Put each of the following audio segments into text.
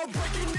I'm breaking in.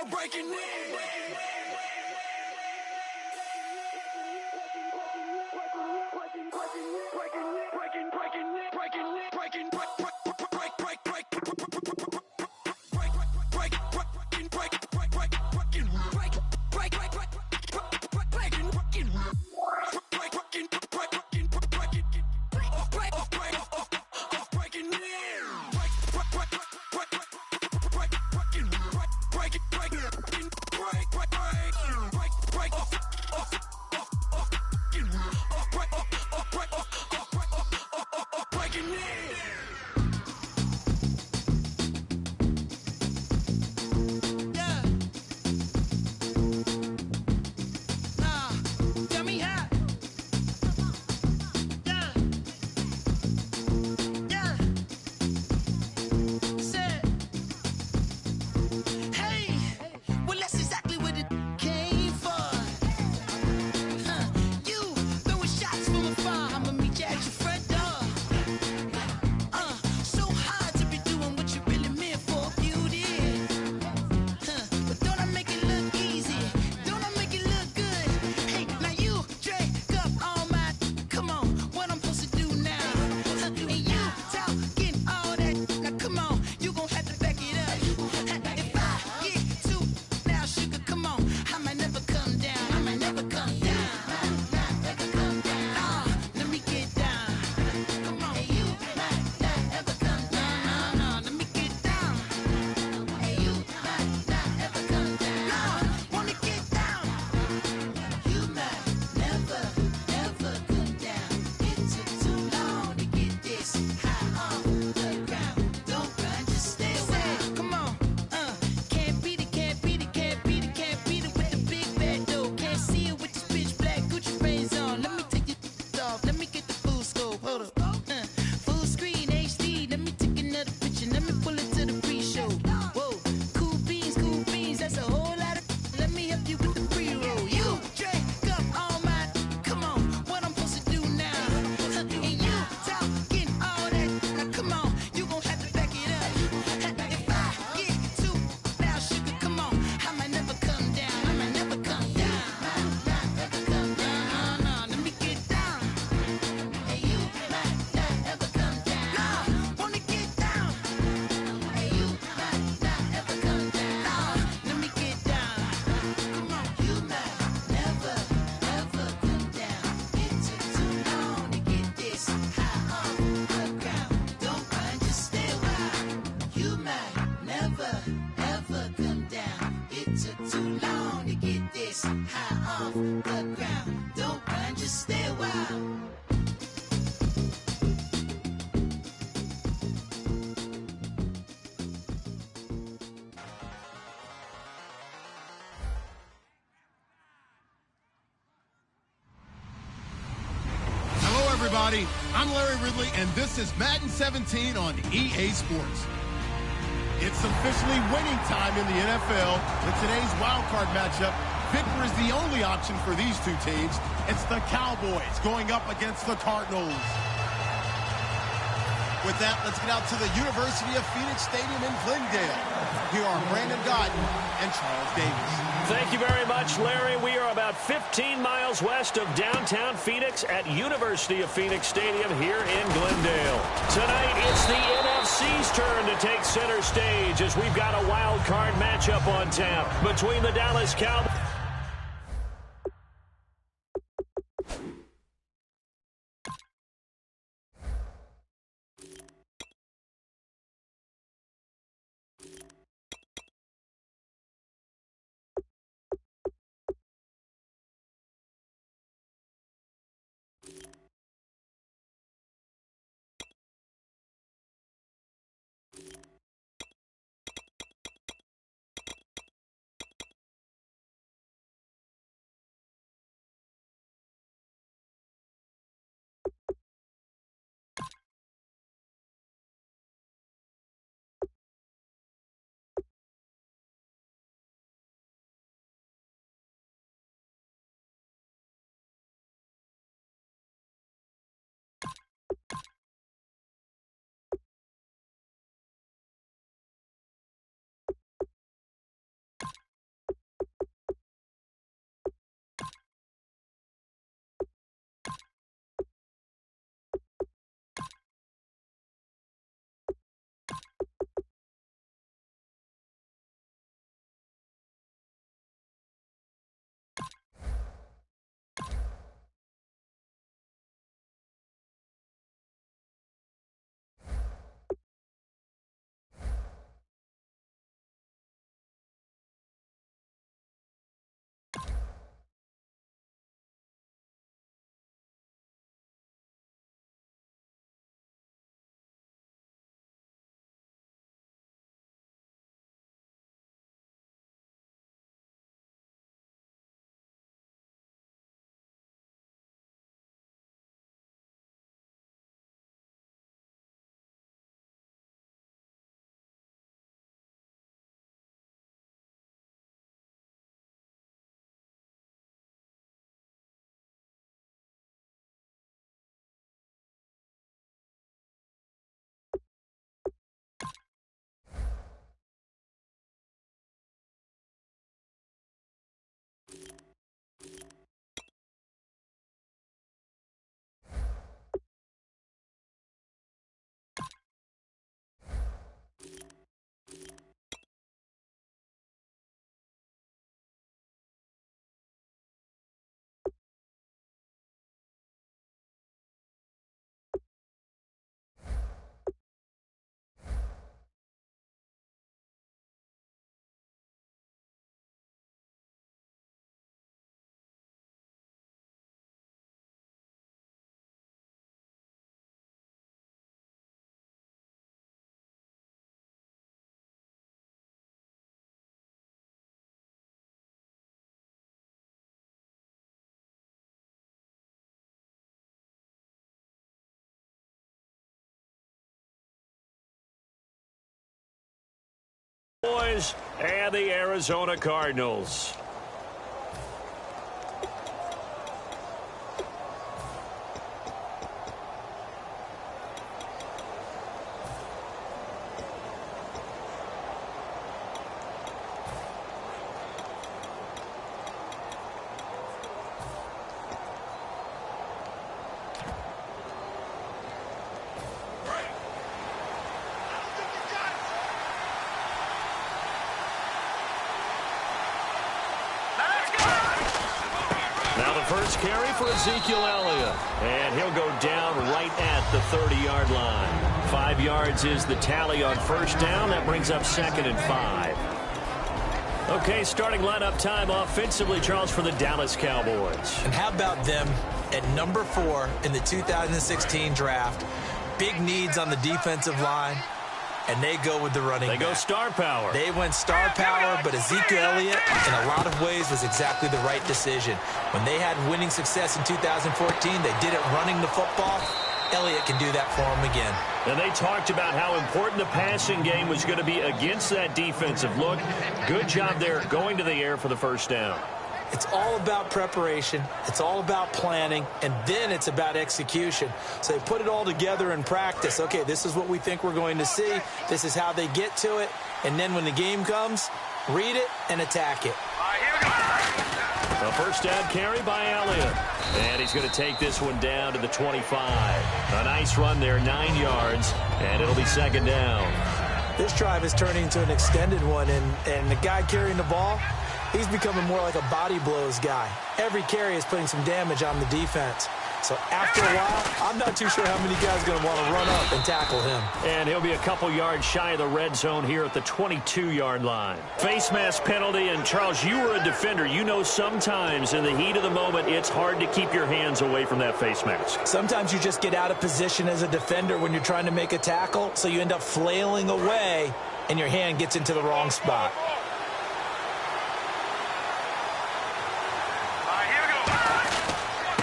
Breaking in. Everybody, I'm Larry Ridley, and this is Madden 17 on EA Sports. It's officially winning time in the NFL. In today's wild card matchup, victory is the only option for these two teams. It's the Cowboys going up against the Cardinals. With that, let's get out to the University of Phoenix Stadium in Glendale. Here are Brandon Godden and Charles Davis. Thank you very much, Larry. We are about 15 miles west of downtown Phoenix at University of Phoenix Stadium here in Glendale. Tonight, it's the NFC's turn to take center stage as we've got a wild card matchup on tap between the Dallas Cowboys Cowboys and the Arizona Cardinals. First carry for Ezekiel Elliott, and he'll go down right at the 30-yard line. 5 yards is the tally on first down. That brings up 2nd and 5. Okay, starting lineup time offensively, Charles, for the Dallas Cowboys. And how about them at number 4 in the 2016 draft? Big needs on the defensive line. And they go with the running back. They go star power. They went star power, but Ezekiel Elliott, in a lot of ways, was exactly the right decision. When they had winning success in 2014, they did it running the football. Elliott can do that for them again. And they talked about how important the passing game was going to be against that defensive look. Good job there going to the air for the first down. It's all about preparation. It's all about planning. And then it's about execution. So they put it all together in practice. Okay, this is what we think we're going to see. This is how they get to it. And then when the game comes, read it and attack it. A first down carry by Elliott. And he's going to take this one down to the 25. A nice run there, 9 yards. And it'll be 2nd down. This drive is turning into an extended one. And the guy carrying the ball, he's becoming more like a body blows guy. Every carry is putting some damage on the defense. So after a while, I'm not too sure how many guys are going to want to run up and tackle him. And he'll be a couple yards shy of the red zone here at the 22-yard line. Face mask penalty, and Charles, you were a defender. You know sometimes in the heat of the moment, it's hard to keep your hands away from that face mask. Sometimes you just get out of position as a defender when you're trying to make a tackle, so you end up flailing away, and your hand gets into the wrong spot.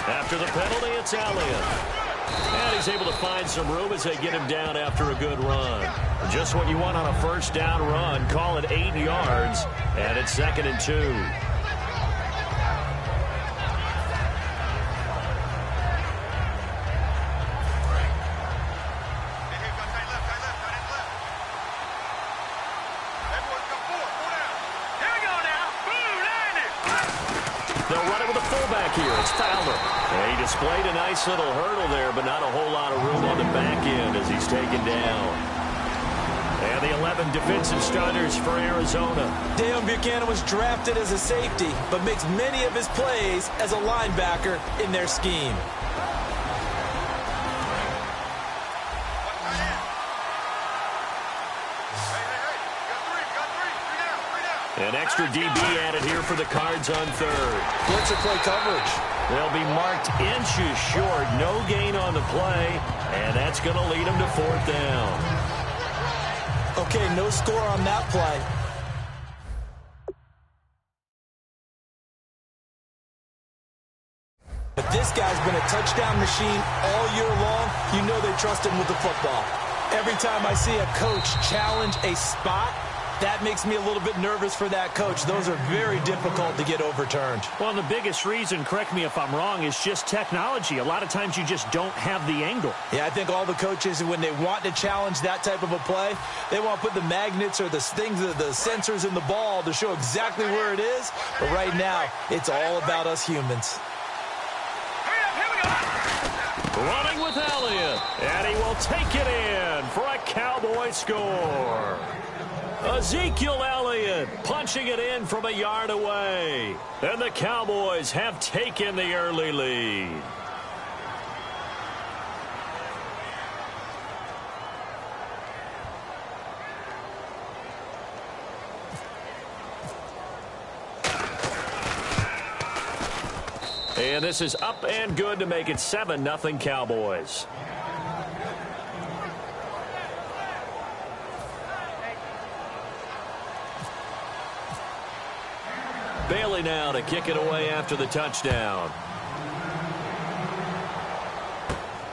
After the penalty, it's Elliott. And he's able to find some room as they get him down after a good run. Just what you want on a first down run. Call it 8 yards, and it's 2nd and 2. They'll run it with a fullback here. It's Fowler. And he displayed a nice little hurdle there, but not a whole lot of room on the back end as he's taken down. And the 11 defensive starters for Arizona. Deion Buchanan was drafted as a safety, but makes many of his plays as a linebacker in their scheme. An extra DB added here for the Cards on 3rd. Blitzer play coverage. They'll be marked inches short. No gain on the play, and that's going to lead them to 4th down. Okay, no score on that play. But this guy's been a touchdown machine all year long. You know they trust him with the football. Every time I see a coach challenge a spot, that makes me a little bit nervous for that coach. Those are very difficult to get overturned. Well, the biggest reason, correct me if I'm wrong, is just technology. A lot of times you just don't have the angle. Yeah, I think all the coaches, when they want to challenge that type of a play, they want to put the magnets or the things, the sensors in the ball to show exactly where it is. But right now, it's all about us humans. Running with Elliott, and he will take it in for a Cowboy score. Ezekiel Elliott punching it in from a yard away. And the Cowboys have taken the early lead. And this is up and good to make it 7-0 Cowboys. Bailey now to kick it away after the touchdown.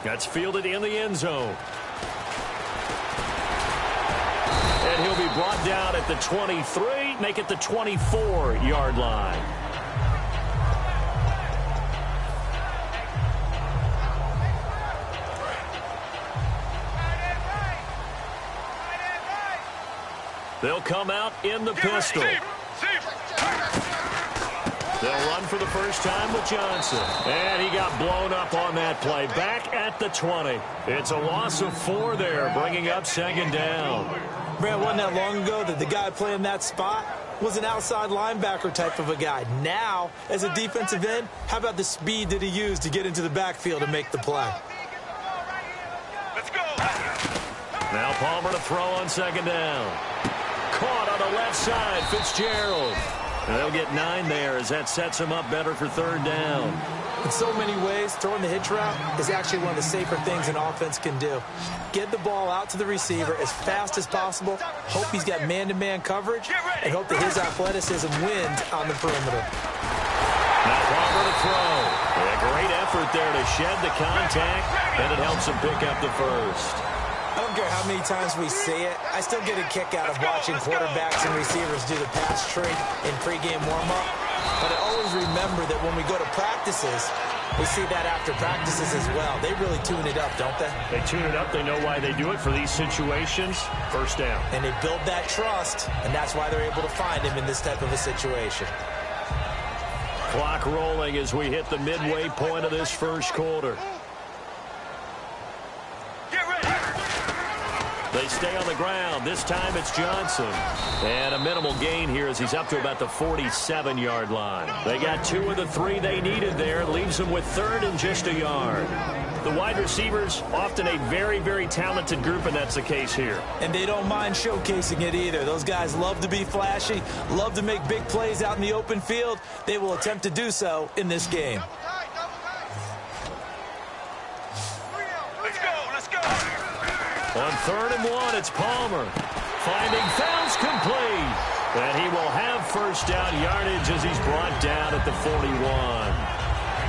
That's fielded in the end zone. And he'll be brought down at the 23, make it the 24-yard line. They'll come out in the pistol. They'll run for the first time with Johnson. And he got blown up on that play. Back at the 20. It's a loss of 4 there, bringing up second down. Man, wasn't that long ago that the guy playing that spot was an outside linebacker type of a guy. Now, as a defensive end, how about the speed that he used to get into the backfield and make the play? Let's go. Now Palmer to throw on second down. Caught on the left side, Fitzgerald. And they'll get 9 there as that sets him up better for third down. In so many ways, throwing the hitch route is actually one of the safer things an offense can do. Get the ball out to the receiver as fast as possible, hope he's got man-to-man coverage, and hope that his athleticism wins on the perimeter. Now Palmer to throw. A great effort there to shed the contact, and it helps him pick up the first. I don't care how many times we see it. I still get a kick out of watching quarterbacks and receivers do the pass tree in pregame warm-up. But I always remember that when we go to practices, we see that after practices as well. They really tune it up, don't they? They tune it up. They know why they do it for these situations. First down. And they build that trust, and that's why they're able to find him in this type of a situation. Clock rolling as we hit the midway point of this first quarter. They stay on the ground. This time it's Johnson. And a minimal gain here as he's up to about the 47-yard line. They got 2 of the 3 they needed there. Leaves them with third and just a yard. The wide receivers, often a very, very talented group, and that's the case here. And they don't mind showcasing it either. Those guys love to be flashy, love to make big plays out in the open field. They will attempt to do so in this game. On 3rd and 1, it's Palmer. Finding Fouls complete. And he will have first down yardage as he's brought down at the 41.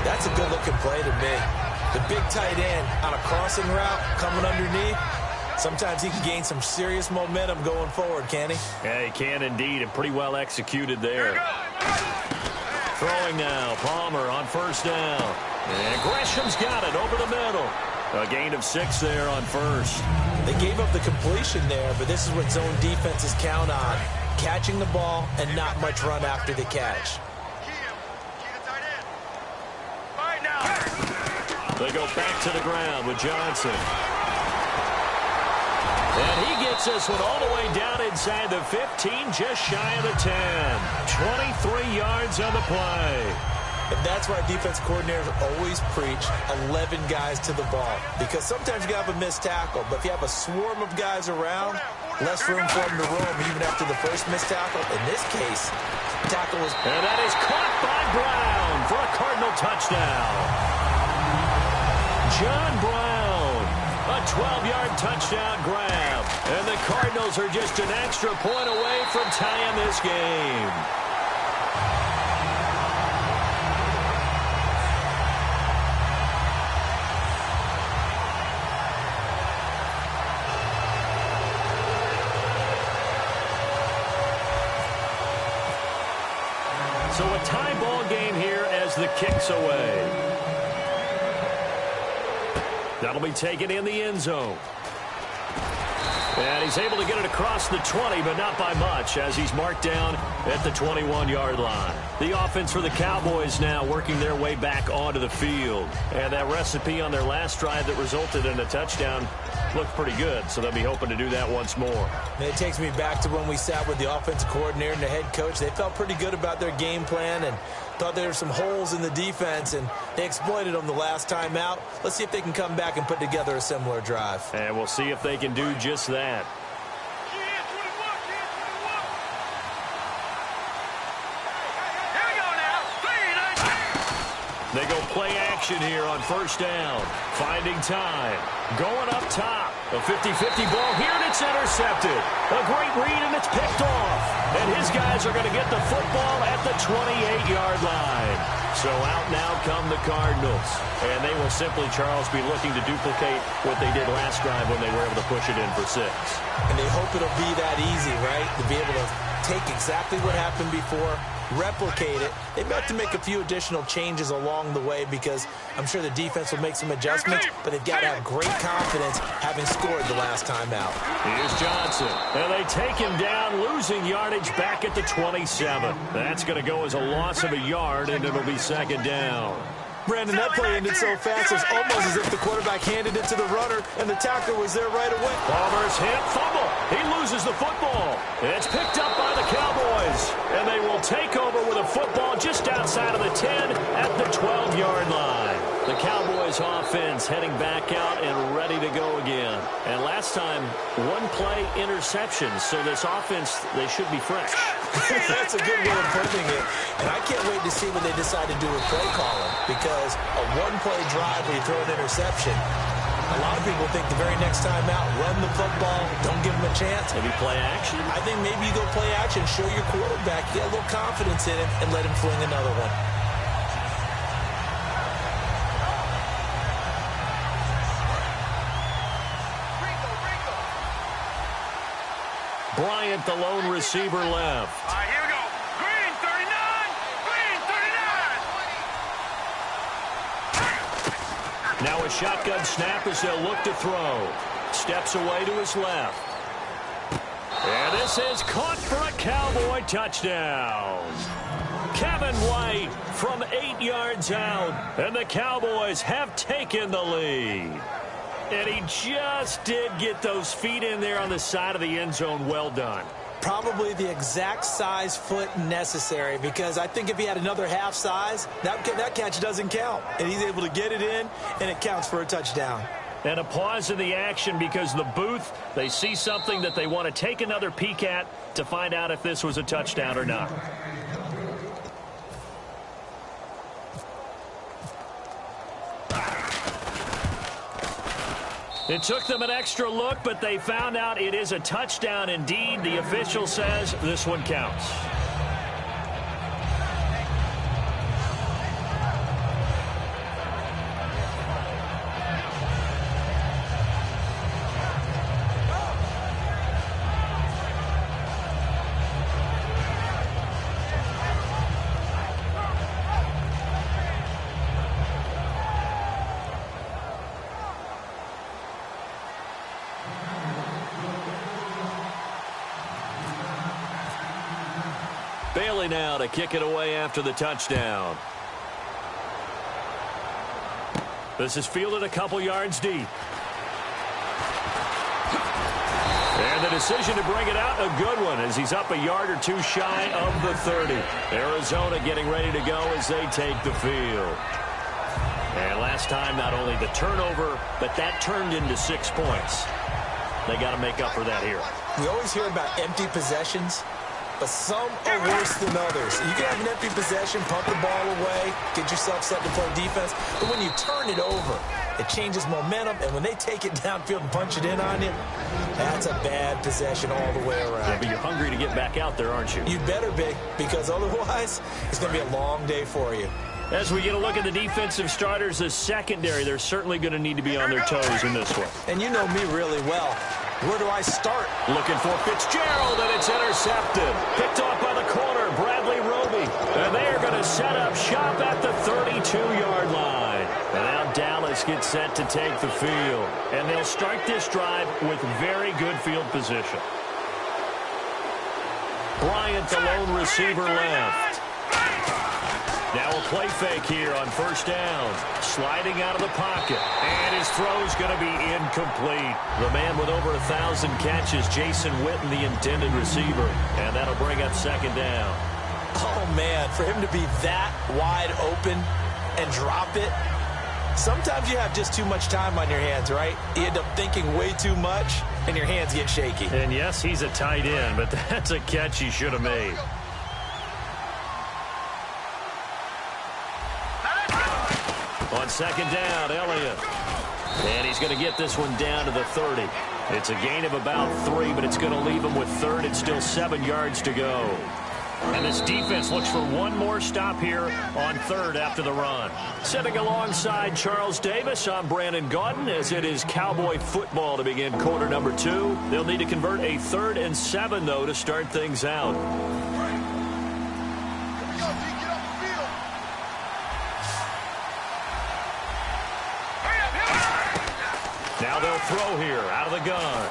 That's a good-looking play to me. The big tight end on a crossing route coming underneath. Sometimes he can gain some serious momentum going forward, can he? Yeah, he can indeed, and pretty well executed there. Throwing now, Palmer on first down. And Gresham's got it over the middle. A gain of 6 there on first. They gave up the completion there, but this is what zone defenses count on. Catching the ball and not much run after the catch. They go back to the ground with Johnson. And he gets this one all the way down inside the 15, just shy of the 10. 23 yards on the play. And that's why defense coordinators always preach 11 guys to the ball. Because sometimes you have a missed tackle, but if you have a swarm of guys around, less room for them to roam even after the first missed tackle. In this case, tackle was... And that is caught by Brown for a Cardinal touchdown. John Brown, a 12-yard touchdown grab. And the Cardinals are just an extra point away from tying this game. So a tie ball game here as the kick's away. That'll be taken in the end zone. And he's able to get it across the 20, but not by much, as he's marked down at the 21-yard line. The offense for the Cowboys now working their way back onto the field. And that recipe on their last drive that resulted in a touchdown looked pretty good, so they'll be hoping to do that once more. And it takes me back to when we sat with the offensive coordinator and the head coach. They felt pretty good about their game plan and thought there were some holes in the defense, and they exploited them the last time out. Let's see if they can come back and put together a similar drive. And we'll see if they can do just that. They go play action here on first down. Finding time. Going up top. A 50-50 ball here, and it's intercepted. A great read, and it's picked off. And his guys are going to get the football at the 28-yard line. So out now come the Cardinals. And they will simply, Charles, be looking to duplicate what they did last drive when they were able to push it in for 6. And they hope it'll be that easy, right? To be able to take exactly what happened before, replicate it. They may have to make a few additional changes along the way because I'm sure the defense will make some adjustments, but they've got to have great confidence having scored the last time out. Here's Johnson. And they take him down, losing yardage back at the 27. That's going to go as a loss of a yard, and it'll be second down. Brandon, that play ended so fast, it's almost as if the quarterback handed it to the runner and the tackler was there right away. Palmer's hit, fumble. He loses the football. It's picked up by the Cowboys, and they will take over with a football just outside of the 10 at the 12-yard line. The Cowboys offense heading back out and ready to go again. And last time, one-play interceptions, so this offense, they should be fresh. That's a good way of putting it. And I can't wait to see what they decide to do with play calling, because a one-play drive where you throw an interception, a lot of people think the very next time out, run the football, don't give them a chance. Maybe play action? I think maybe you go play action, show your quarterback, get a little confidence in him, and let him fling another one. Bryant, the lone receiver, left. All right, here we go. Green, 39. Green, 39. Now a shotgun snap as they'll look to throw. Steps away to his left. And this is caught for a Cowboy touchdown. Kevin White from 8 yards out. And the Cowboys have taken the lead. And he just did get those feet in there on the side of the end zone. Well done. Probably the exact size foot necessary, because I think if he had another half size, that catch doesn't count. And he's able to get it in, and it counts for a touchdown. And a pause in the action because the booth, they see something that they want to take another peek at to find out if this was a touchdown or not. It took them an extra look, but they found out it is a touchdown indeed. The official says this one counts. Bailey now to kick it away after the touchdown. This is fielded a couple yards deep. And the decision to bring it out, a good one, as he's up a yard or two shy of the 30. Arizona getting ready to go as they take the field. And last time, not only the turnover, but that turned into 6 points. They got to make up for that here. We always hear about empty possessions, but some are worse than others. You can have an empty possession, pump the ball away, get yourself set to play defense, but when you turn it over, it changes momentum, and when they take it downfield and punch it in on you, that's a bad possession all the way around. Yeah, but you're hungry to get back out there, aren't you? You better be, because otherwise, it's going to be a long day for you. As we get a look at the defensive starters, the secondary, they're certainly going to need to be on their toes in this one. And you know me really well. Where do I start? Looking for Fitzgerald, and it's intercepted. Picked off by the corner, Bradley Roby. And they are going to set up shop at the 32-yard line. And now Dallas gets set to take the field. And they'll start this drive with very good field position. Bryant, the lone receiver, left. Now a play fake here on first down. Sliding out of the pocket. And his throw's going to be incomplete. The man with over 1,000 catches, Jason Witten, the intended receiver. And that'll bring up second down. Oh, man, for him to be that wide open and drop it. Sometimes you have just too much time on your hands, right? You end up thinking way too much, and your hands get shaky. And yes, he's a tight end, but that's a catch he should have made. On second down, Elliott. And he's going to get this one down to the 30. It's a gain of about 3, but it's going to leave him with third and still 7 yards to go. And this defense looks for one more stop here on third after the run. Sitting alongside Charles Davis, I'm Brandon Gaudin, as it is Cowboy football to begin quarter number 2. They'll need to convert a 3rd and 7, though, to start things out. Now they'll throw here out of the gun.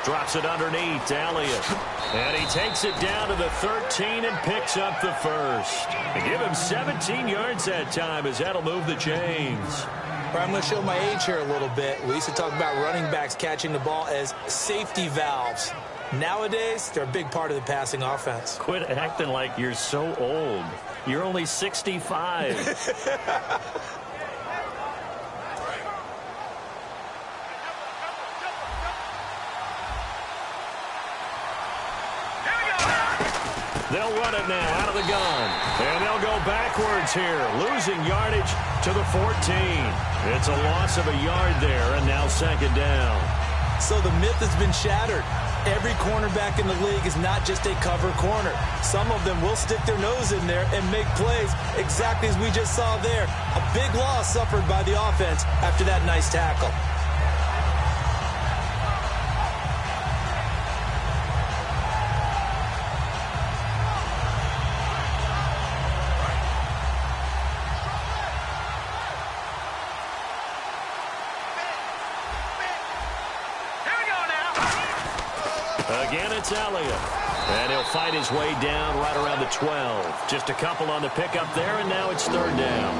Drops it underneath to Elliott. And he takes it down to the 13 and picks up the first. And give him 17 yards that time, as that'll move the chains. I'm going to show my age here a little bit. We used to talk about running backs catching the ball as safety valves. Nowadays, they're a big part of the passing offense. Quit acting like you're so old. You're only 65. They'll run it now out of the gun. And they'll go backwards here, losing yardage to the 14. It's a loss of a yard there, and now 2nd down. So the myth has been shattered. Every cornerback in the league is not just a cover corner. Some of them will stick their nose in there and make plays exactly as we just saw there. A big loss suffered by the offense after that nice tackle. Again, it's Elliott. And he'll fight his way down right around the 12. Just a couple on the pickup there, and now it's 3rd down.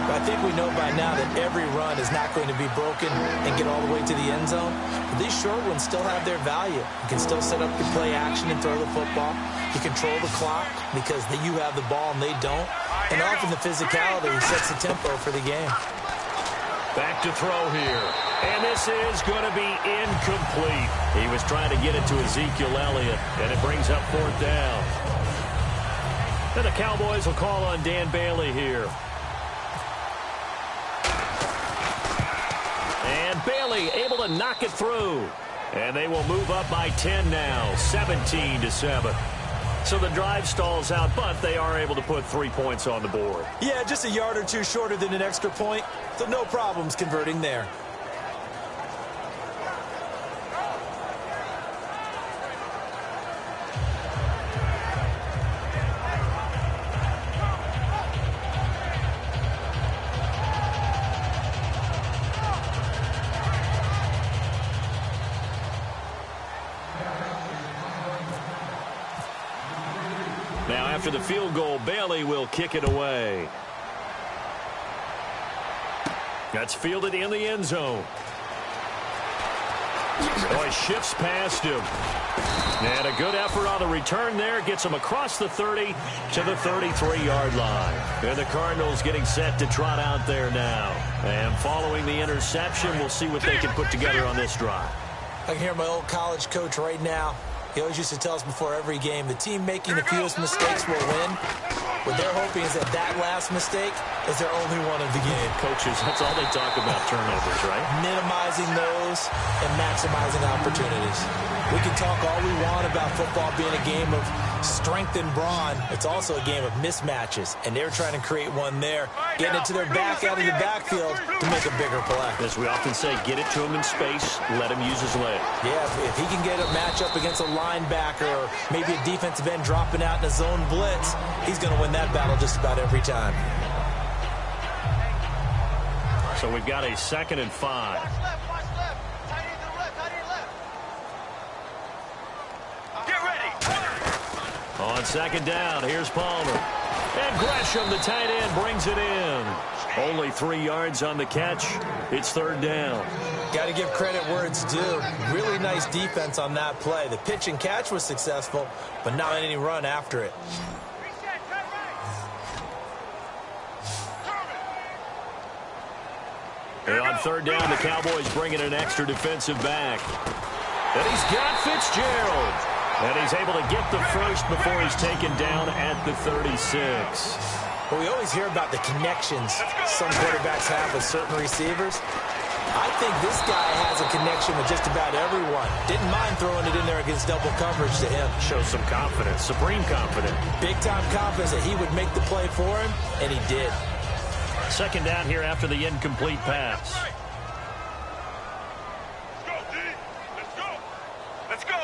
I think we know by now that every run is not going to be broken and get all the way to the end zone. But these short ones still have their value. You can still set up your play action and throw the football. You control the clock because you have the ball and they don't. And often the physicality sets the tempo for the game. Back to throw here. And this is going to be incomplete. He was trying to get it to Ezekiel Elliott, and it brings up 4th down. And the Cowboys will call on Dan Bailey here. And Bailey able to knock it through. And they will move up by 10 now, 17-7. So the drive stalls out, but they are able to put 3 points on the board. Yeah, just a yard or two shorter than an extra point, so no problems converting there. Now, after the field goal, Bailey will kick it away. That's fielded in the end zone. Oh, he shifts past him. And a good effort on the return there. Gets him across the 30 to the 33-yard line. And the Cardinals getting set to trot out there now. And following the interception, we'll see what they can put together on this drive. I can hear my old college coach right now. He always used to tell us before every game, the team making the fewest mistakes will win. What they're hoping is that that last mistake is their only one of the game. Coaches, that's all they talk about, turnovers, right? Minimizing those and maximizing opportunities. We can talk all we want about football being a game of strength and brawn. It's also a game of mismatches, and they're trying to create one there, getting it to their back out of the backfield to make a bigger play. As we often say, get it to him in space, let him use his leg. Yeah, if he can get a matchup against a linebacker or maybe a defensive end dropping out in a zone blitz, he's going to win that battle just about every time. So we've got a 2nd and 5. On 2nd down, here's Palmer. And Gresham, the tight end, brings it in. Only 3 yards on the catch. It's 3rd down. Got to give credit where it's due. Really nice defense on that play. The pitch and catch was successful, but not any run after it. And on 3rd down, the Cowboys bring in an extra defensive back. And he's got Fitzgerald. And he's able to get the first before he's taken down at the 36. Well, we always hear about the connections some quarterbacks have with certain receivers. I think this guy has a connection with just about everyone. Didn't mind throwing it in there against double coverage to him. Shows some confidence, supreme confidence. Big-time confidence that he would make the play for him, and he did. Second down here after the incomplete pass. Let's go.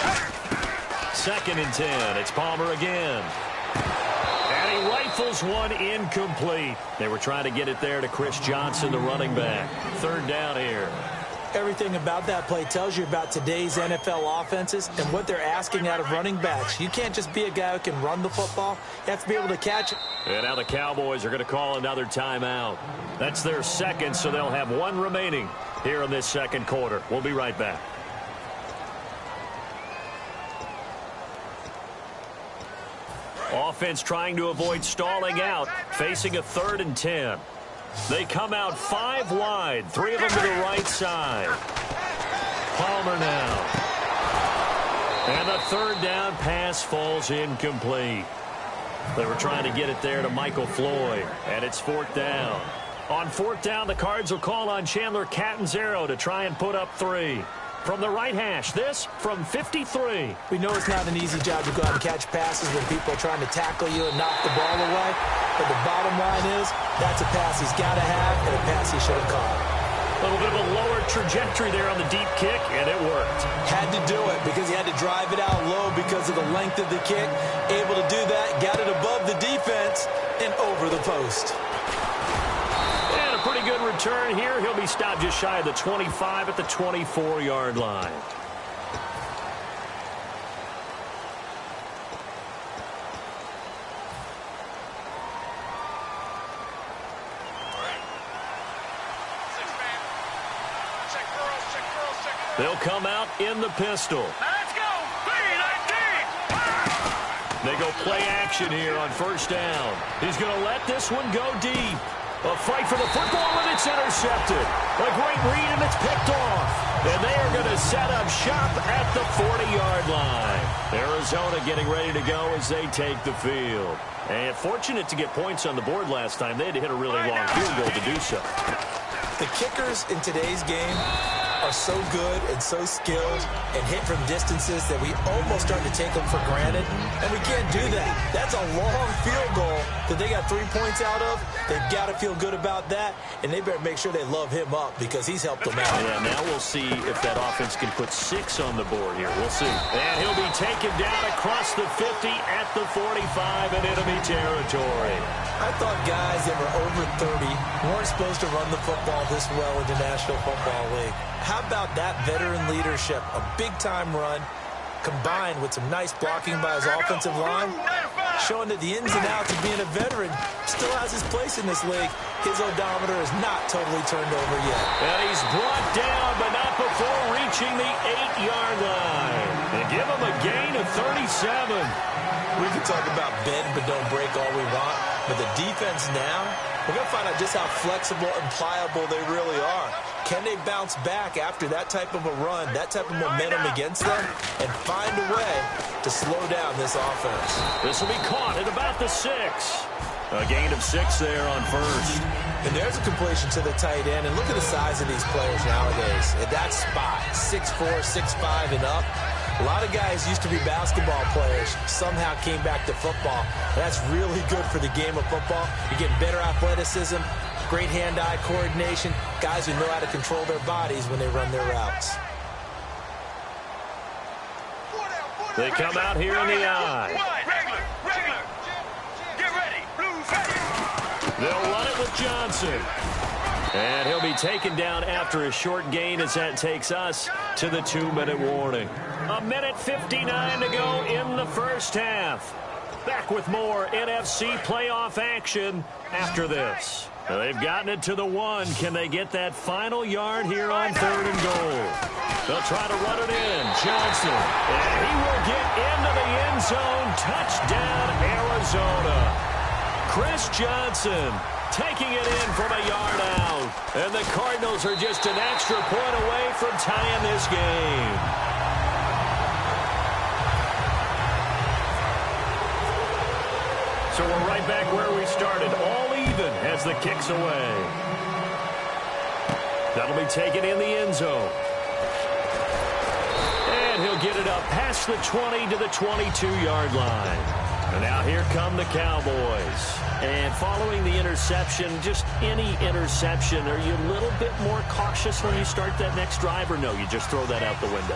Second and 10. It's Palmer again. And he rifles one incomplete. They were trying to get it there to Chris Johnson, the running back. Third down here. Everything about that play tells you about today's NFL offenses and what they're asking out of running backs. You can't just be a guy who can run the football. You have to be able to catch it. And now the Cowboys are going to call another timeout. That's their second, so they'll have one remaining here in this second quarter. We'll be right back. Offense trying to avoid stalling out, facing a 3rd and 10. They come out 5 wide, 3 of them to the right side. Palmer now. And the third down pass falls incomplete. They were trying to get it there to Michael Floyd, and it's 4th down. On 4th down, the Cards will call on Chandler Catanzaro to try and put up 3. From the right hash, this from 53. We know it's not an easy job to go out and catch passes when people are trying to tackle you and knock the ball away. But the bottom line is, that's a pass he's got to have and a pass he should have caught. A little bit of a lower trajectory there on the deep kick, and it worked. Had to do it because he had to drive it out low because of the length of the kick. Able to do that, got it above the defense and over the post. And a pretty good return here. He'll be stopped just shy of the 25 at the 24-yard line. They'll come out in the pistol. Let's go. 3-19. They go play action here on 1st down. He's going to let this one go deep. A fight for the football, and it's intercepted. A great read, and it's picked off. And they are going to set up shop at the 40-yard line. Arizona getting ready to go as they take the field. And fortunate to get points on the board last time. They had to hit a really long field goal to do so. The kickers in today's game are so good and so skilled and hit from distances that we almost start to take them for granted, and we can't do that. That's a long field goal that they got 3 points out of. They've got to feel good about that, and they better make sure they love him up because he's helped them out. Yeah, now we'll see if that offense can put 6 on the board here. We'll see. And he'll be taken down across the 50 at the 45 in enemy territory. I thought guys that were over 30 weren't supposed to run the football this well in the National Football League. How about that veteran leadership? A big-time run combined with some nice blocking by his offensive line, showing that the ins and outs of being a veteran still has his place in this league. His odometer is not totally turned over yet. And he's brought down, but not before reaching the 8-yard line. And give him a gain of 37. We can talk about bend but don't break all we want, but the defense now, we're going to find out just how flexible and pliable they really are. Can they bounce back after that type of a run, that type of momentum against them, and find a way to slow down this offense? This will be caught at about the 6. A gain of 6 there on 1st. And there's a completion to the tight end. And look at the size of these players nowadays. At that spot, 6'4", 6'5", and up. A lot of guys used to be basketball players, somehow came back to football. That's really good for the game of football. You're getting better athleticism, great hand-eye coordination, guys who know how to control their bodies when they run their routes. They come out here in the eye. Regular. Get ready. Blues ready. They'll run it with Johnson. And he'll be taken down after a short gain as that takes us to the 2-minute warning. 1:59 to go in the first half. Back with more NFC playoff action after this. They've gotten it to the 1. Can they get that final yard here on 3rd and goal? They'll try to run it in. Johnson. And he will get into the end zone. Touchdown, Arizona. Chris Johnson taking it in from a yard out. And the Cardinals are just an extra point away from tying this game. So we're right back where we started, all even as the kick's away. That'll be taken in the end zone. And he'll get it up past the 20 to the 22-yard line. And now here come the Cowboys. And following the interception, just any interception, are you a little bit more cautious when you start that next drive, or no, you just throw that out the window?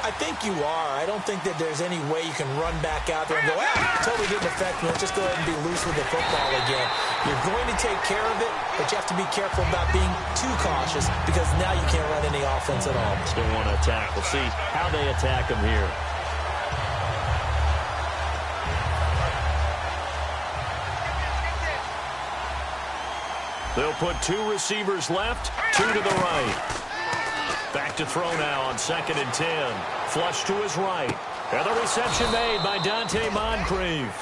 I think you are. I don't think that there's any way you can run back out there and go, totally didn't affect me. Let's just go ahead and be loose with the football again. You're going to take care of it, but you have to be careful about being too cautious because now you can't run any offense at all. Still want to attack. We'll see how they attack him here. They'll put 2 receivers left, 2 to the right. Back to throw now on 2nd and 10. Flush to his right. And the reception made by Dante Moncrief.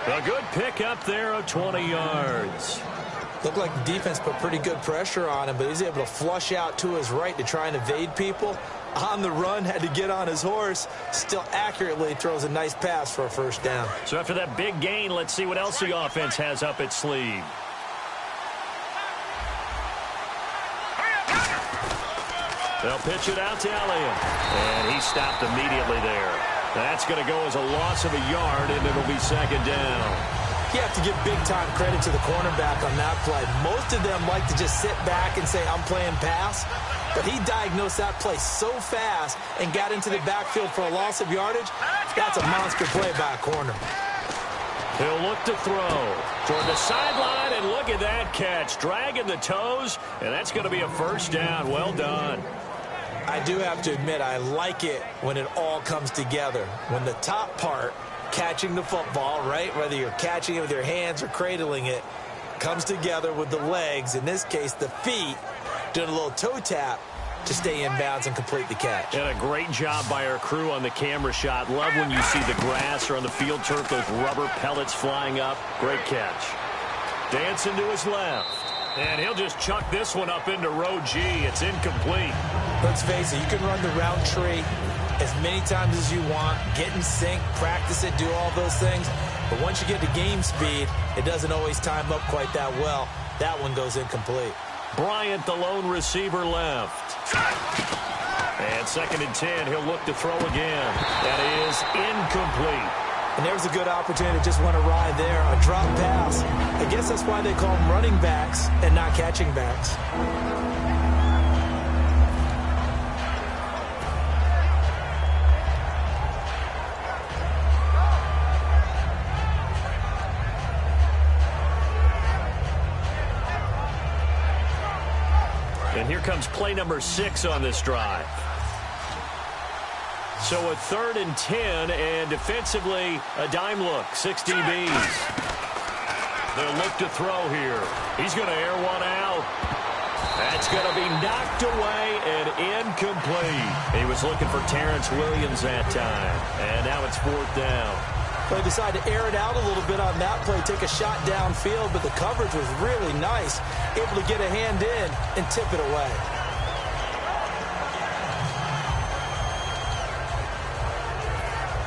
A good pickup there of 20 yards. Looked like the defense put pretty good pressure on him, but he's able to flush out to his right to try and evade people. On the run, had to get on his horse. Still accurately throws a nice pass for a first down. So after that big gain, let's see what else the offense has up its sleeve. They'll pitch it out to Elliott. And he stopped immediately there. That's going to go as a loss of a yard, and it'll be 2nd down. You have to give big-time credit to the cornerback on that play. Most of them like to just sit back and say, I'm playing pass. But he diagnosed that play so fast and got into the backfield for a loss of yardage. That's a monster play by a corner. He'll look to throw toward the sideline, and look at that catch. Dragging the toes, and that's going to be a first down. Well done. I do have to admit, I like it when it all comes together. When the top part, catching the football, right, whether you're catching it with your hands or cradling it, comes together with the legs, in this case the feet, doing a little toe tap to stay in bounds and complete the catch. And a great job by our crew on the camera shot. Love when you see the grass or on the field turf, those rubber pellets flying up. Great catch. Dancing to his left. And he'll just chuck this one up into row G. It's incomplete. Let's face it, you can run the route tree as many times as you want, get in sync, practice it, do all those things. But once you get to game speed, it doesn't always time up quite that well. That one goes incomplete. Bryant, the lone receiver, left. And 2nd and 10, he'll look to throw again. That is incomplete. And there's a good opportunity to just want to ride there, a drop pass. I guess that's why they call them running backs and not catching backs. And here comes play number 6 on this drive. So a 3rd and 10, and defensively, a dime look, 6 DBs. They'll look to throw here. He's going to air one out. That's going to be knocked away and incomplete. He was looking for Terrence Williams that time, and now it's 4th down. They decided to air it out a little bit on that play, take a shot downfield, but the coverage was really nice, able to get a hand in and tip it away.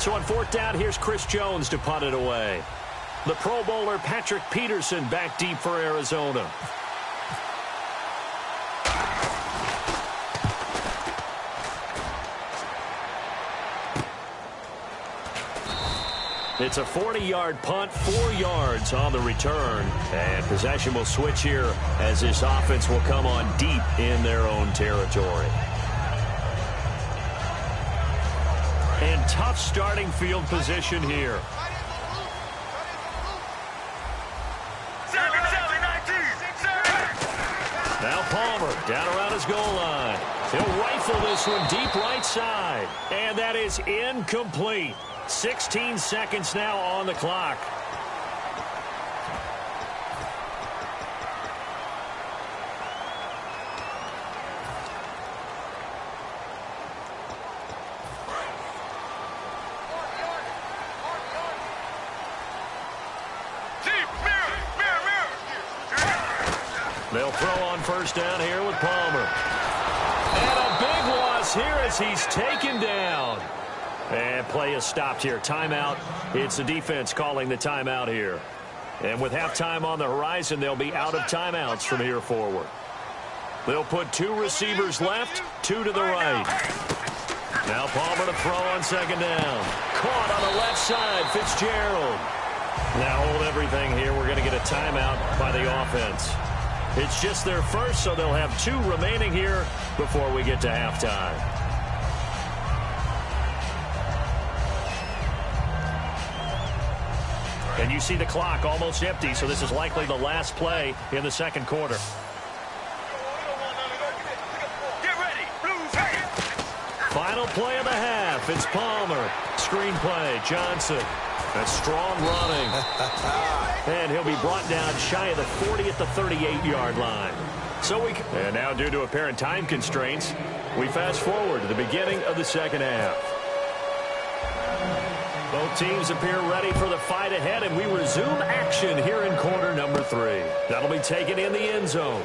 So on 4th down, here's Chris Jones to punt it away. The Pro Bowler Patrick Peterson back deep for Arizona. It's a 40-yard punt, 4 yards on the return. And possession will switch here as this offense will come on deep in their own territory. And tough starting field position here. Now Palmer down around his goal line. He'll rifle this one deep right side. And that is incomplete. 16 seconds now on the clock. They'll throw on 1st down here with Palmer. And a big loss here as he's taken down. And play is stopped here. Timeout. It's the defense calling the timeout here. And with halftime on the horizon, they'll be out of timeouts from here forward. They'll put 2 receivers left, 2 to the right. Now Palmer to throw on second down. Caught on the left side, Fitzgerald. Now hold everything here. We're going to get a timeout by the offense. It's just their first, so they'll have 2 remaining here before we get to halftime. And you see the clock almost empty, so this is likely the last play in the second quarter. Get ready. Blues. Final play of the half. It's Palmer. Screenplay. Johnson. That's strong running. And he'll be brought down shy of the 40 at the 38-yard line. And now, due to apparent time constraints, we fast forward to the beginning of the second half. Both teams appear ready for the fight ahead, and we resume action here in quarter number 3. That'll be taken in the end zone.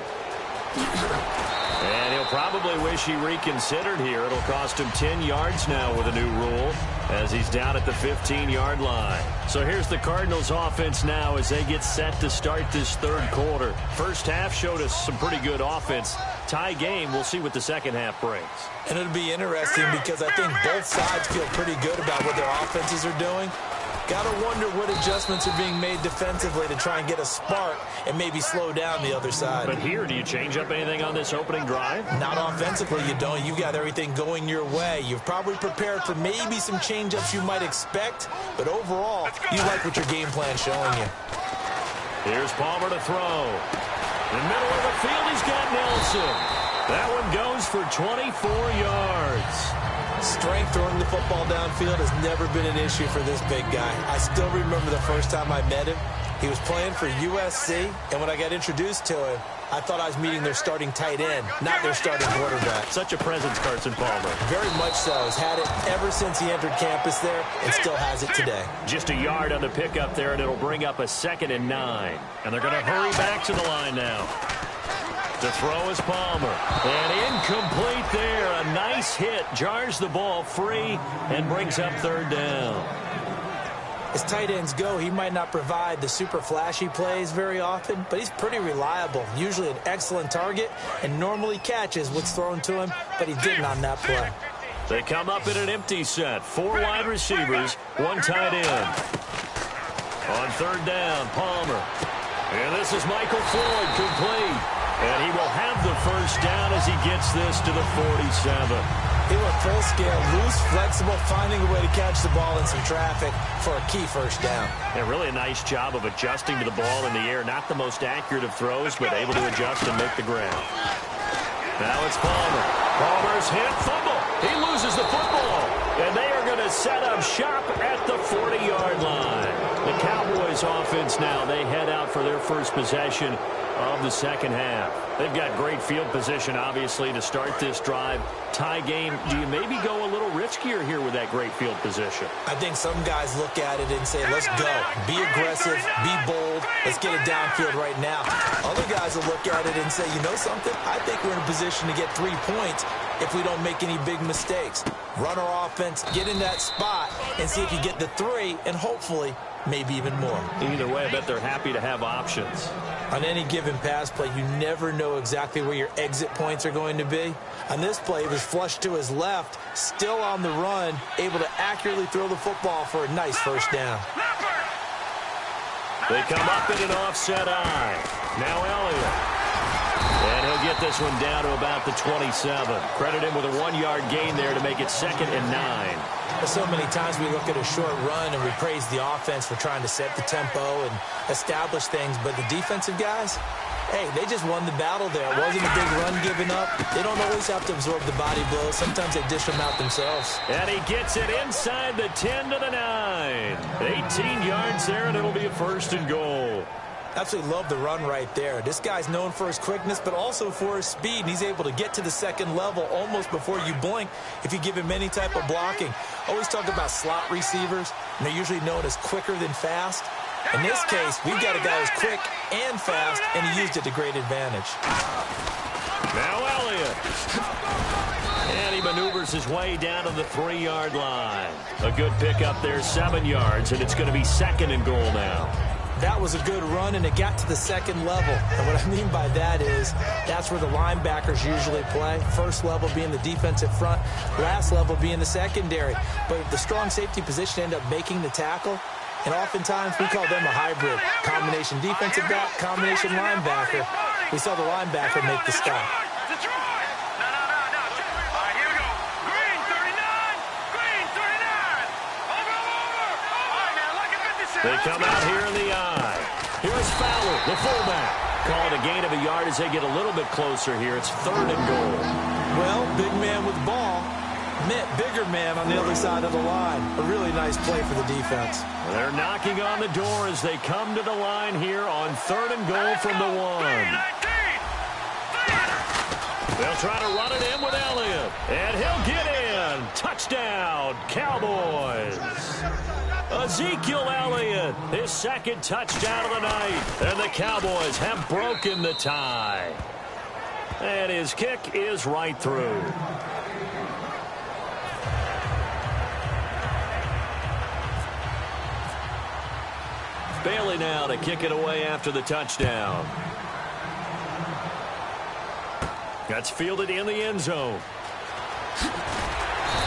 And he'll probably wish he reconsidered here. It'll cost him 10 yards now with a new rule as he's down at the 15-yard line. So here's the Cardinals offense now as they get set to start this third quarter. First half showed us some pretty good offense. Tie game. We'll see what the second half brings. And it'll be interesting because I think both sides feel pretty good about what their offenses are doing. Got to wonder what adjustments are being made defensively to try and get a spark and maybe slow down the other side. But here, do you change up anything on this opening drive? Not offensively, you don't. You've got everything going your way. You've probably prepared for maybe some change-ups you might expect, but overall, you like what your game plan's showing you. Here's Palmer to throw. In the middle of the field, he's got Nelson. That one goes for 24 yards. Strength throwing the football downfield has never been an issue for this big guy. I still remember the first time I met him. He was playing for USC, and when I got introduced to him, I thought I was meeting their starting tight end, not their starting quarterback. Such a presence, Carson Palmer. Very much so. Has had it ever since he entered campus there and still has it today. Just a yard on the pickup there, and it'll bring up a 2nd and 9. And they're going to hurry back to the line now. To throw is Palmer. And incomplete there. A nice hit. Jars the ball free and brings up 3rd down. As tight ends go, he might not provide the super flashy plays very often, but he's pretty reliable. Usually an excellent target and normally catches what's thrown to him, but he didn't on that play. They come up in an empty set. 4 wide receivers, 1 tight end. On 3rd down, Palmer. And this is Michael Floyd complete. And he will have the first down as he gets this to the 47. He went full scale, loose, flexible, finding a way to catch the ball in some traffic for a key first down. And really a nice job of adjusting to the ball in the air. Not the most accurate of throws, but able to adjust and make the grab. Now it's Palmer. Palmer's hit, fumble. He loses the football. And they are going to set up shop at the 40-yard line. The Cowboys offense now, they head out for their first possession of the second half. They've got great field position, obviously, to start this drive. Tie game, do you maybe go a little riskier here with that great field position? I think some guys look at it and say, let's go. Be aggressive, be bold, let's get it downfield right now. Other guys will look at it and say, you know something? I think we're in a position to get 3 points if we don't make any big mistakes. Run our offense, get in that spot, and see if you get the 3, and hopefully maybe even more. Either way, I bet they're happy to have options. On any given pass play, you never know exactly where your exit points are going to be. On this play, he was flushed to his left, still on the run, able to accurately throw the football for a nice first down. They come up in an offset eye. Now Elliott. And he'll get this one down to about the 27. Credit him with a 1-yard gain there to make it 2nd and 9. So many times we look at a short run and we praise the offense for trying to set the tempo and establish things, but the defensive guys, hey, they just won the battle there. It wasn't a big run given up. They don't always have to absorb the body blows. Sometimes they dish them out themselves. And he gets it inside the 10 to the 9. 18 yards there, and it'll be a 1st and goal. Absolutely love the run right there. This guy's known for his quickness, but also for his speed. And he's able to get to the second level almost before you blink if you give him any type of blocking. Always talk about slot receivers, and they're usually known as quicker than fast. In this case, we've got a guy who's quick and fast, and he used it to great advantage. Now Elliott. And he maneuvers his way down to the 3-yard line. A good pickup there, 7 yards, and it's going to be 2nd and goal now. That was a good run, and it got to the second level. And what I mean by that is that's where the linebackers usually play. First level being the defensive front, last level being the secondary. But the strong safety position ended up making the tackle, and oftentimes we call them a hybrid. Combination defensive back, combination linebacker. We saw the linebacker make the stop. They come out here in the eye. Here's Fowler, the fullback. Call it a gain of a yard as they get a little bit closer here. It's 3rd and goal. Well, big man with ball met bigger man on the other side of the line. A really nice play for the defense. They're knocking on the door as they come to the line here on 3rd and goal from the 1. They'll try to run it in with Elliott. And he'll get in. Touchdown, Cowboys. Ezekiel Elliott, his 2nd touchdown of the night. And the Cowboys have broken the tie. And his kick is right through. Bailey now to kick it away after the touchdown. That's fielded in the end zone.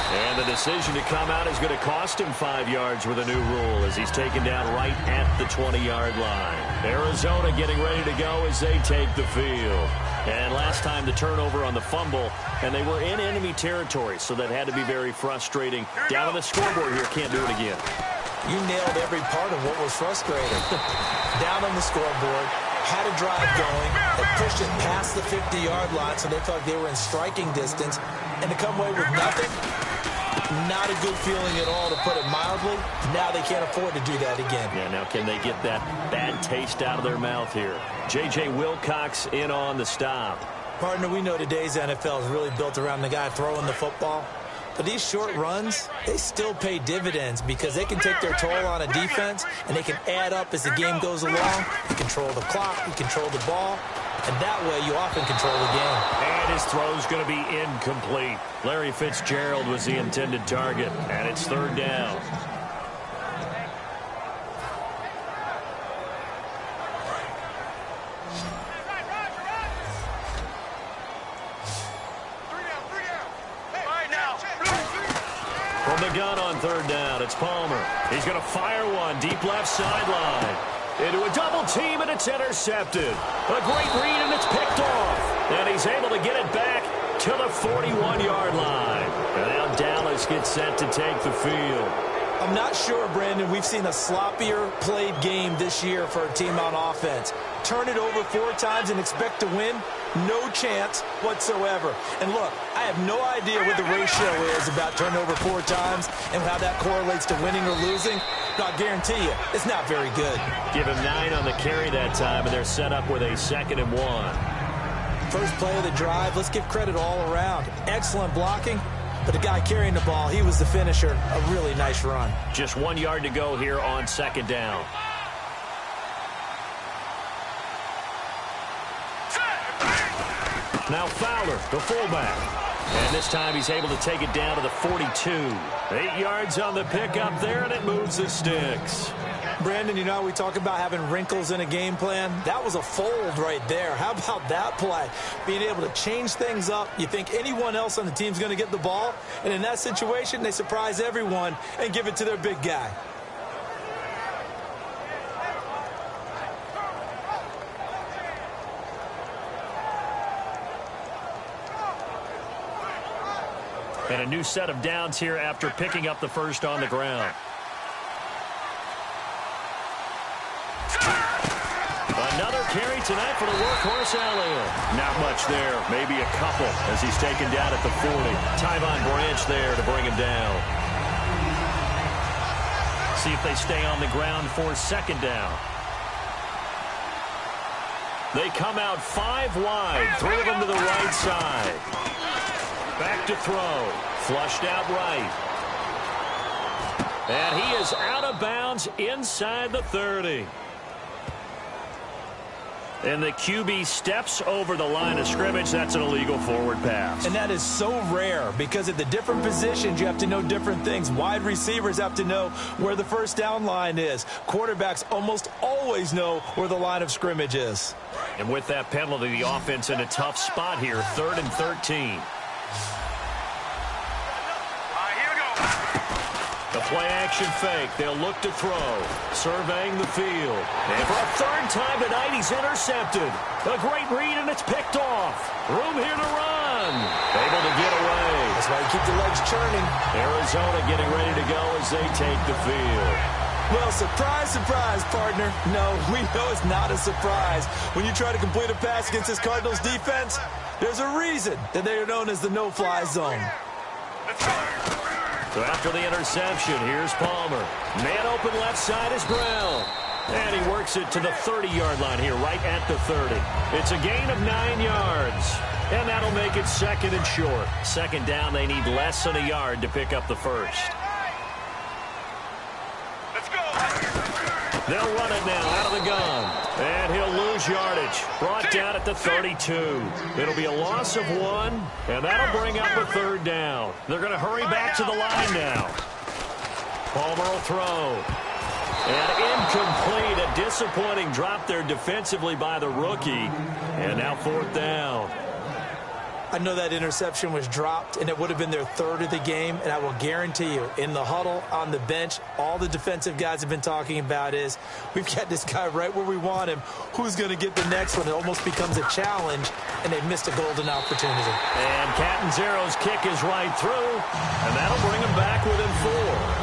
And the decision to come out is going to cost him 5 yards with a new rule as he's taken down right at the 20-yard line. Arizona getting ready to go as they take the field. And last time the turnover on the fumble, and they were in enemy territory, so that had to be very frustrating. Down on the scoreboard here, can't do it again. You nailed every part of what was frustrating. Down on the scoreboard, had a drive going, they pushed it past the 50-yard line, so they thought they were in striking distance, and to come away with nothing, not a good feeling at all, to put it mildly. Now they can't afford to do that again. Yeah, now can they get that bad taste out of their mouth here? J.J. Wilcox in on the stop. Partner, we know today's NFL is really built around the guy throwing the football. But these short runs, they still pay dividends because they can take their toll on a defense, and they can add up as the game goes along. You control the clock, you control the ball, and that way you often control the game. And his throw's going to be incomplete. Larry Fitzgerald was the intended target, and it's 3rd down. From the gun on 3rd down, it's Palmer. He's going to fire one deep left sideline. Into a double team, and it's intercepted. A great read, and it's picked off. And he's able to get it back to the 41-yard line. And now Dallas gets set to take the field. I'm not sure, Brandon, we've seen a sloppier played game this year for a team on offense. Turn it over 4 times and expect to win? No chance whatsoever. And look, I have no idea what the ratio is about turnover 4 times and how that correlates to winning or losing. But I'll guarantee you, it's not very good. Give him 9 on the carry that time, and they're set up with a 2nd and 1. First play of the drive, let's give credit all around. Excellent blocking, but the guy carrying the ball, he was the finisher. A really nice run. Just 1 yard to go here on 2nd down. Now Fowler, the fullback. And this time he's able to take it down to the 42. 8 yards on the pickup there, and it moves the sticks. Brandon, you know, we talk about having wrinkles in a game plan. That was a fold right there. How about that play? Being able to change things up. You think anyone else on the team's going to get the ball, and in that situation, they surprise everyone and give it to their big guy. And a new set of downs here after picking up the first on the ground. Another carry tonight for the workhorse Elliott. Not much there, maybe a couple as he's taken down at the 40. Tyvon Branch there to bring him down. See if they stay on the ground for 2nd down. They come out 5 wide, 3 of them to the right side. Back to throw. Flushed out right. And he is out of bounds inside the 30. And the QB steps over the line of scrimmage. That's an illegal forward pass. And that is so rare because at the different positions, you have to know different things. Wide receivers have to know where the first down line is. Quarterbacks almost always know where the line of scrimmage is. And with that penalty, the offense in a tough spot here, 3rd and 13. The play-action fake. They'll look to throw. Surveying the field. And for a 3rd time tonight, he's intercepted. A great read, and it's picked off. Room here to run. Able to get away. That's why you keep the legs churning. Arizona getting ready to go as they take the field. Well, surprise, surprise, partner. No, we know it's not a surprise. When you try to complete a pass against this Cardinals defense, there's a reason that they are known as the no-fly zone. So after the interception, here's Palmer. Man open left side is Brown. And he works it to the 30-yard line here, right at the 30. It's a gain of 9 yards. And that'll make it 2nd and short. 2nd down, they need less than a yard to pick up the first. Let's go. They'll run it now out of the gun. And he'll lose yardage. Brought down at the 32. It'll be a loss of 1, and that'll bring up a 3rd down. They're going to hurry back to the line now. Palmer will throw. And incomplete. A disappointing drop there defensively by the rookie. And now 4th down. I know that interception was dropped, and it would have been their 3rd of the game, and I will guarantee you, in the huddle, on the bench, all the defensive guys have been talking about is, we've got this guy right where we want him. Who's going to get the next one? It almost becomes a challenge, and they've missed a golden opportunity. And Catanzaro's kick is right through, and that'll bring him back within 4.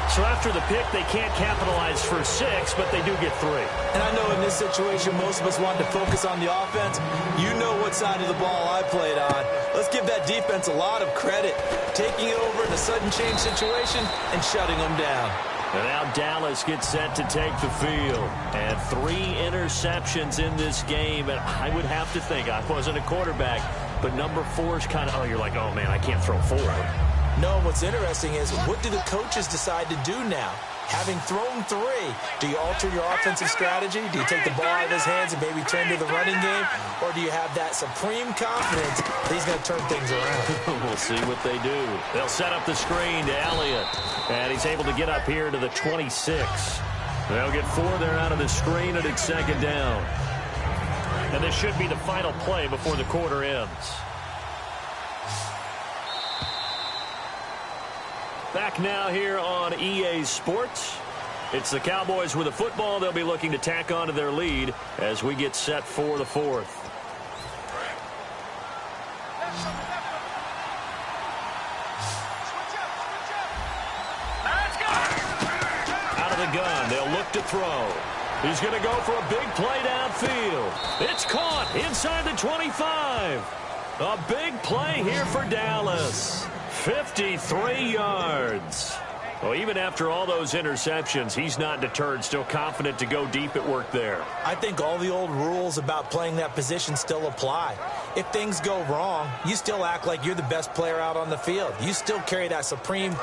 So after the pick, they can't capitalize for 6, but they do get 3. And I know in this situation, most of us wanted to focus on the offense. You know what side of the ball I played on. Let's give that defense a lot of credit. Taking it over in a sudden change situation and shutting them down. And now Dallas gets set to take the field. And 3 interceptions in this game. And I would have to think, I wasn't a quarterback, but number 4 is kind of, you're like, oh, man, I can't throw 4. No, what's interesting is, what do the coaches decide to do now? Having thrown 3, do you alter your offensive strategy? Do you take the ball out of his hands and maybe turn to the running game? Or do you have that supreme confidence that he's going to turn things around? We'll see what they do. They'll set up the screen to Elliott. And he's able to get up here to the 26. They'll get 4 there out of the screen, and it's 2nd down. And this should be the final play before the quarter ends. Back now here on EA Sports. It's the Cowboys with a football. They'll be looking to tack on to their lead as we get set for the 4th. Out of the gun, they'll look to throw. He's going to go for a big play downfield. It's caught inside the 25. A big play here for Dallas. 53 yards. Well, even after all those interceptions, he's not deterred, still confident to go deep at work there. I think all the old rules about playing that position still apply. If things go wrong, you still act like you're the best player out on the field. You still carry that supreme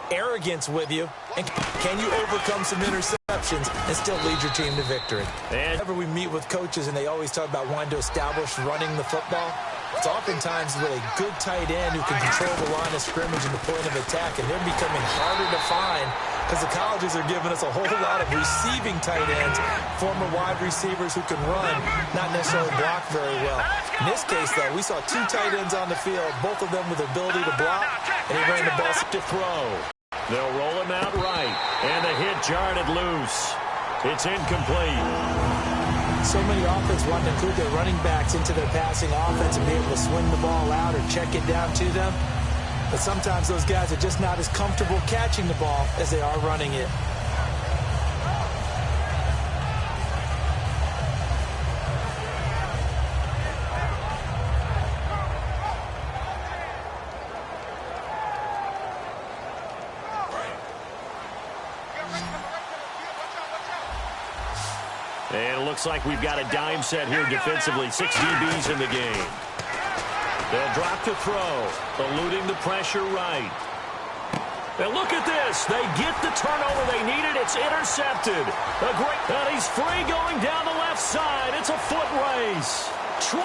arrogance with you. And can you overcome some interceptions and still lead your team to victory? And whenever we meet with coaches and they always talk about wanting to establish running the football, it's oftentimes with a good tight end who can control the line of scrimmage and the point of attack, and they're becoming harder to find because the colleges are giving us a whole lot of receiving tight ends, former wide receivers who can run, not necessarily block very well. In this case, though, we saw 2 tight ends on the field, both of them with the ability to block, and he ran the ball to throw. They'll roll him out right, and the hit jarred it loose. It's incomplete. So many offenses want to include their running backs into their passing offense and be able to swing the ball out or check it down to them. But sometimes those guys are just not as comfortable catching the ball as they are running it. And it looks like we've got a dime set here defensively. 6 DBs in the game. They'll drop to throw, eluding the pressure right. And look at this. They get the turnover they needed. It's intercepted. And he's free going down the left side. It's a foot race. 20,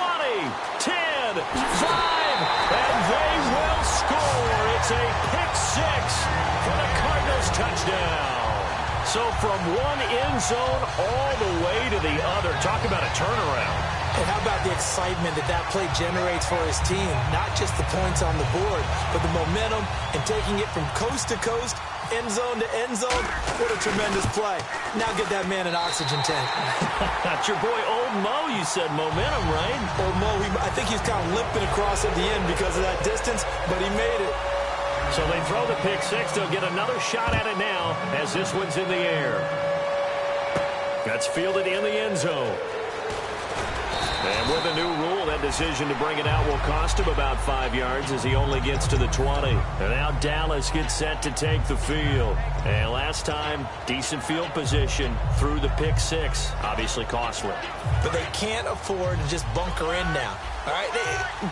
10, 5, and they will score. It's a pick six for the Cardinals touchdown. So from one end zone all the way to the other. Talk about a turnaround. And how about the excitement that play generates for his team? Not just the points on the board, but the momentum and taking it from coast to coast, end zone to end zone. What a tremendous play. Now get that man an oxygen tank. That's your boy Old Mo. You said momentum, right? Old Mo, I think he's kind of limping across at the end because of that distance, but he made it. So they throw the pick six. They'll get another shot at it now as this one's in the air. That's fielded in the end zone. And with a new rule, that decision to bring it out will cost him about 5 yards as he only gets to the 20. And now Dallas gets set to take the field. And last time, decent field position through the pick six. Obviously costly. But they can't afford to just bunker in now. All right,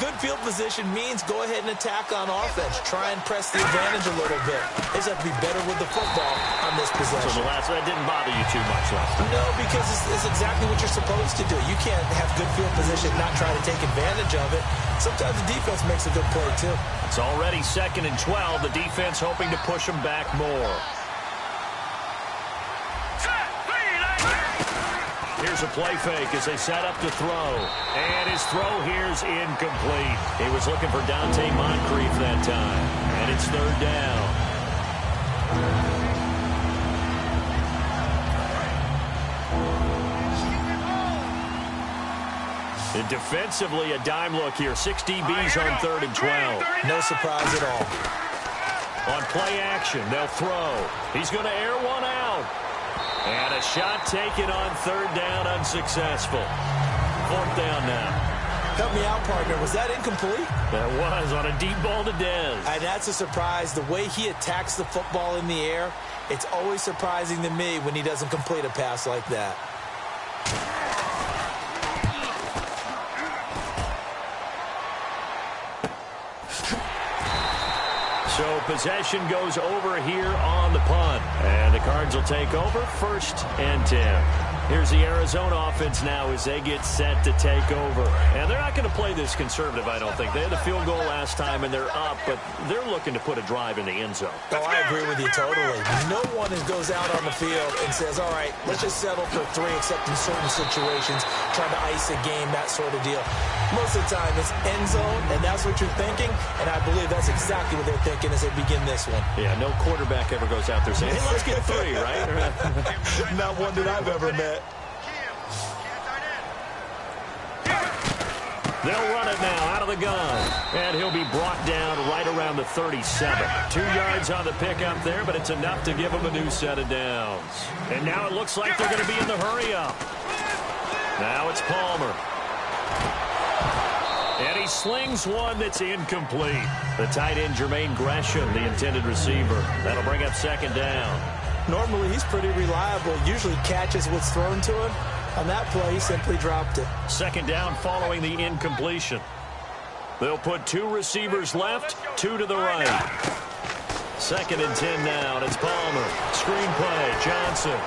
good field position means go ahead and attack on offense. Try and press the advantage a little bit. They just have to be better with the football on this possession. So that didn't bother you too much last time? No, because it's exactly what you're supposed to do. You can't have good field position and not try to take advantage of it. Sometimes the defense makes a good play, too. It's already 2nd and 12. The defense hoping to push them back more. Here's a play fake as they set up to throw. And his throw here's incomplete. He was looking for Dante Moncrief that time. And it's 3rd down. And defensively, a dime look here. 6 DBs on 3rd and 12. No surprise at all. On play action, they'll throw. He's going to air one out. And a shot taken on 3rd down, unsuccessful. 4th down now. Help me out, partner. Was that incomplete? That was on a deep ball to Dez. And that's a surprise. The way he attacks the football in the air, it's always surprising to me when he doesn't complete a pass like that. So possession goes over here on the punt. And the Cards will take over 1st and 10. Here's the Arizona offense now as they get set to take over. And they're not going to play this conservative, I don't think. They had the field goal last time, and they're up, but they're looking to put a drive in the end zone. Oh, I agree with you totally. No one goes out on the field and says, all right, let's just settle for 3, except in certain situations, trying to ice a game, that sort of deal. Most of the time, it's end zone, and that's what you're thinking, and I believe that's exactly what they're thinking as they begin this one. Yeah, no quarterback ever goes out there saying, hey, let's get 3, right? Not one that I've ever met. They'll run it now out of the gun. And he'll be brought down right around the 37. 2 yards on the pickup there, but it's enough to give him a new set of downs. And now it looks like they're going to be in the hurry-up. Now it's Palmer. And he slings one that's incomplete. The tight end, Jermaine Gresham, the intended receiver. That'll bring up 2nd down. Normally, he's pretty reliable. Usually catches what's thrown to him. On that play, he simply dropped it. 2nd down following the incompletion. They'll put 2 receivers left, 2 to the right. 2nd and 10 now, and it's Palmer. Screen play, Johnson.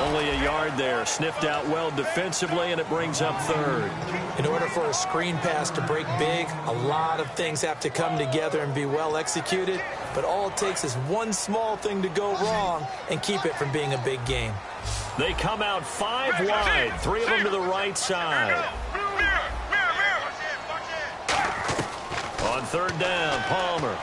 Only a yard there. Sniffed out well defensively, and it brings up 3rd. In order for a screen pass to break big, a lot of things have to come together and be well executed. But all it takes is one small thing to go wrong and keep it from being a big game. They come out 5 wide, 3 of them to the right side. On 3rd down, Palmer.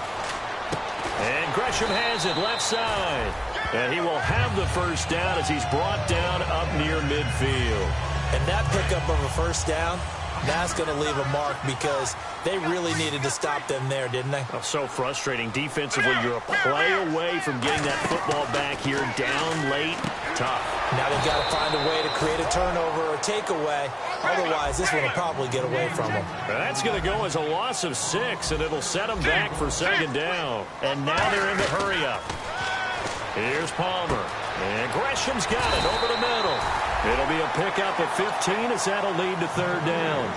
And Gresham has it left side. And he will have the 1st down as he's brought down up near midfield. And that pickup of a 1st down, that's going to leave a mark because they really needed to stop them there, didn't they? Oh, so frustrating. Defensively, you're a play away from getting that football back here. Down late, tough. Now they've got to find a way to create a turnover or takeaway. Otherwise, this one will probably get away from them. That's going to go as a loss of 6, and it'll set them back for 2nd down. And now they're in the hurry-up. Here's Palmer. And Gresham's got it over the middle. It'll be a pickup of 15 as that'll lead to 3rd down.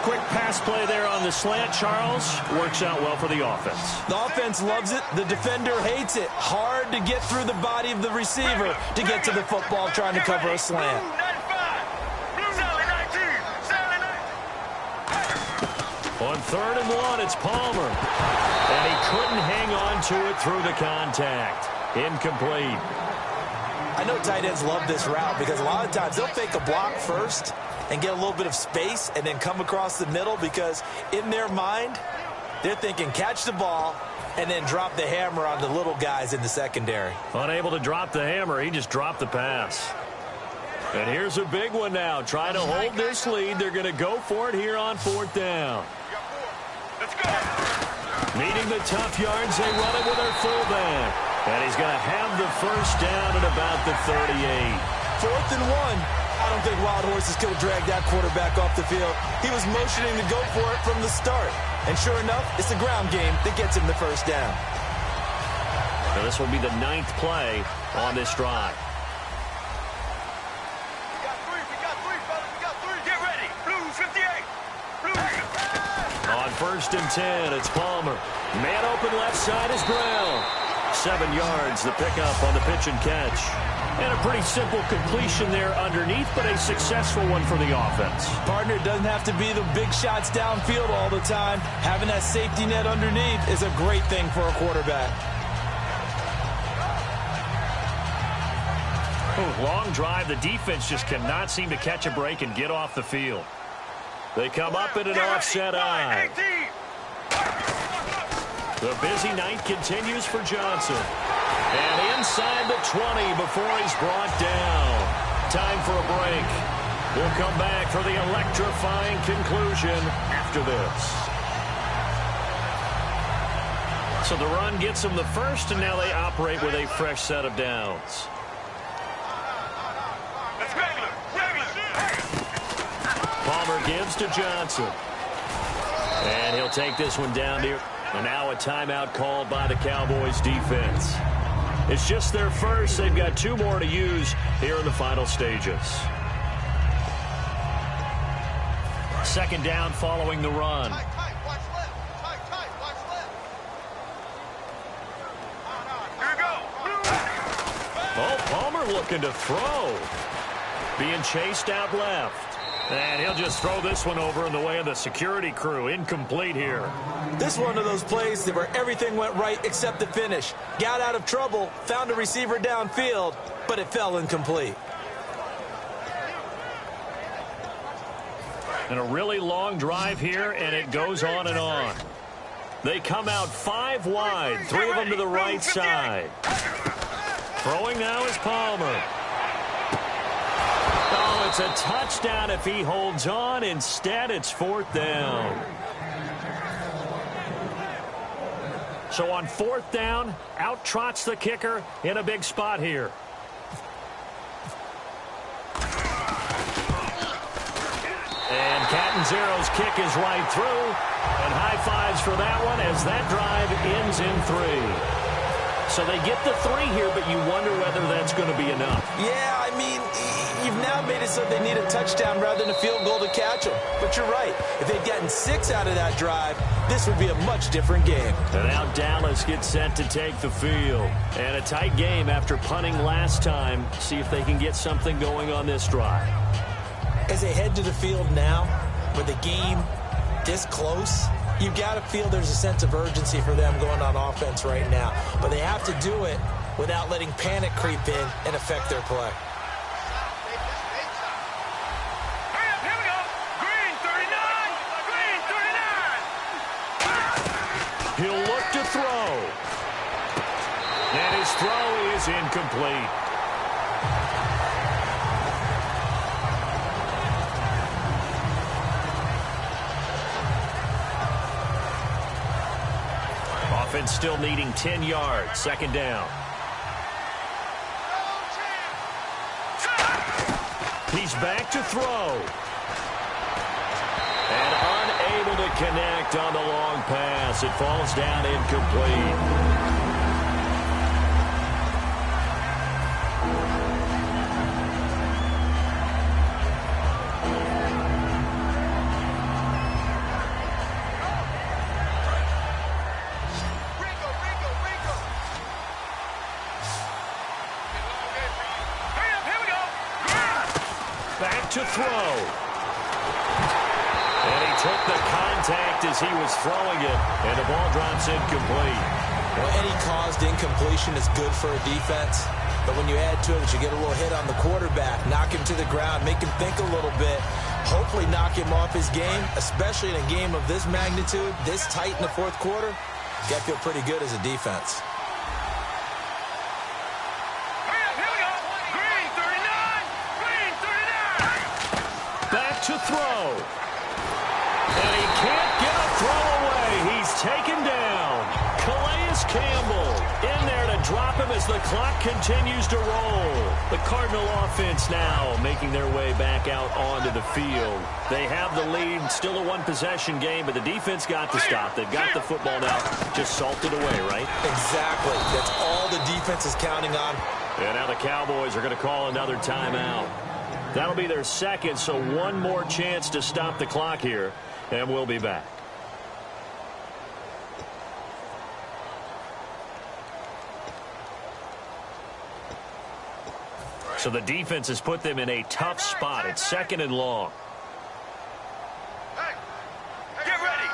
Quick pass play there on the slant, Charles. Works out well for the offense. The offense loves it. The defender hates it. Hard to get through the body of the receiver to get to the football trying to cover a slant. On 3rd and 1, it's Palmer. And he couldn't hang on to it through the contact. Incomplete. I know tight ends love this route because a lot of times they'll fake a block first and get a little bit of space and then come across the middle because in their mind, they're thinking catch the ball and then drop the hammer on the little guys in the secondary. Unable to drop the hammer, he just dropped the pass. And here's a big one now. Trying to hold this lead. They're going to go for it here on 4th down. Let's go. Needing the tough yards, they run it with their fullback. And he's going to have the first down at about the 38. 4th and 1. I don't think Wild Horses could have dragged that quarterback off the field. He was motioning to go for it from the start. And sure enough, it's the ground game that gets him the first down. Now this will be the 9th play on this drive. We got three, fellas. We got three. Get ready. Blues 58. Blues. On 1st and 10, it's Palmer. Man open left side is Brown. 7 yards, the pickup on the pitch and catch. And a pretty simple completion there underneath, but a successful one for the offense. Partner, it doesn't have to be the big shots downfield all the time. Having that safety net underneath is a great thing for a quarterback. Long drive. The defense just cannot seem to catch a break and get off the field. They come up in an offset eye. The busy night continues for Johnson. And inside the 20 before he's brought down. Time for a break. We'll come back for the electrifying conclusion after this. So the run gets them the first, and now they operate with a fresh set of downs. Palmer gives to Johnson. And he'll take this one down here. And now a timeout called by the Cowboys defense. It's just their first. They've got 2 more to use here in the final stages. 2nd down following the run. Watch left. Watch left. Here we go. Oh, Palmer looking to throw. Being chased out left. And he'll just throw this one over in the way of the security crew. Incomplete here. This is one of those plays where everything went right except the finish. Got out of trouble, found a receiver downfield, but it fell incomplete. And a really long drive here, and it goes on and on. They come out 5 wide, 3 of them to the right side. Throwing now is Palmer. Oh, it's a touchdown if he holds on. Instead, it's 4th down. So on 4th down, out trots the kicker in a big spot here. And Catanzero's kick is right through. And high fives for that one as that drive ends in 3. So they get the 3 here, but you wonder whether that's going to be enough. Yeah, I mean, you've now made it so they need a touchdown rather than a field goal to catch them. But you're right. If they'd gotten 6 out of that drive, this would be a much different game. And now Dallas gets set to take the field. And a tight game after punting last time. See if they can get something going on this drive. As they head to the field now, with the game this close, you got to feel there's a sense of urgency for them going on offense right now. But they have to do it without letting panic creep in and affect their play. Here we go. Green 39. Green 39. He'll look to throw. And his throw is incomplete. Offense still needing 10 yards. 2nd down. He's back to throw. And unable to connect on the long pass. It falls down incomplete. to throw. And he took the contact as he was throwing it, and the ball drops incomplete. Well, any caused incompletion is good for a defense. But when you add to it that you get a little hit on the quarterback, knock him to the ground, make him think a little bit, hopefully knock him off his game, especially in a game of this magnitude, this tight in the fourth quarter, you got to feel pretty good as a defense. Back to throw. And he can't get a throw away. He's taken down. Calais Campbell in there to drop him as the clock continues to roll. The Cardinal offense now making their way back out onto the field. They have the lead, still a one-possession game, but the defense got to stop. They've got the football now, just salted away, right? Exactly. That's all the defense is counting on. And now the Cowboys are going to call another timeout. That'll be their second, so one more chance to stop the clock here, and we'll be back. So the defense has put them in a tough spot. It's 2nd and long. Hey, get ready.